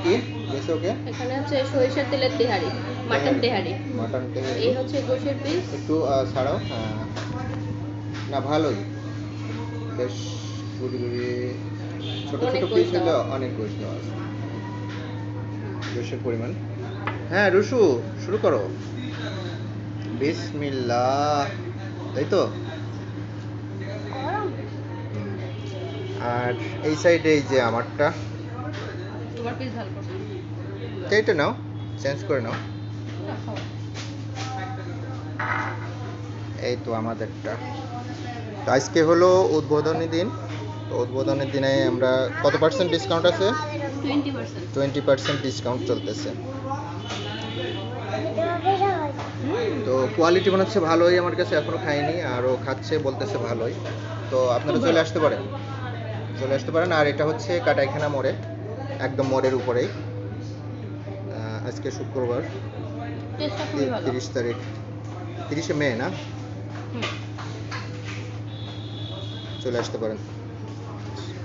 কি দিছো ওকে? এখানে হচ্ছে সরিষার তেলের তেহারি, মাটন তেহারি। মাটন তেহারি। এই হচ্ছে গোশের পিস। একটু ছাড়াও। হ্যাঁ, না ভালোই, বেশ গুড়ি গুড়ি ছোট ছোট অনেক পিস গোশ হলে দেওয়া। অনেক গোশ দেওয়া আছে। গোশের পরিমাণ। হ্যাঁ রুশু, শুরু করো। বিসমিল্লাহ। তাই তো। আর এই সাইডে এই যে আমারটা, তোমার পিস ঝাল করো। এইটা নাও, চেঞ্জ করে নাও। এই তো আমাদেরটা। তো আজকে হলো উদ্বোধনী দিন। তো উদ্বোধনের দিনে আমরা কত পার্সেন্ট ডিসকাউন্ট আছে? 20%। 20% ডিসকাউন্ট চলতেছে। তো কোয়ালিটি মনে হচ্ছে ভালোই, আমার কাছে এখনো খাইনি, আরও খাচ্ছে, বলতেছে ভালোই। তো আপনারা খুব চলে ভালো। আসতে পারেন, চলে আসতে পারেন। আর এটা হচ্ছে কাটাইখানা মোড়ে, একদম মোড়ের উপরেই। আজকে শুক্রবার, টেস্টটা খুবই ভালো। 30 তারিখ, 30শে মে না? হুম। চলে আসতে পারেন।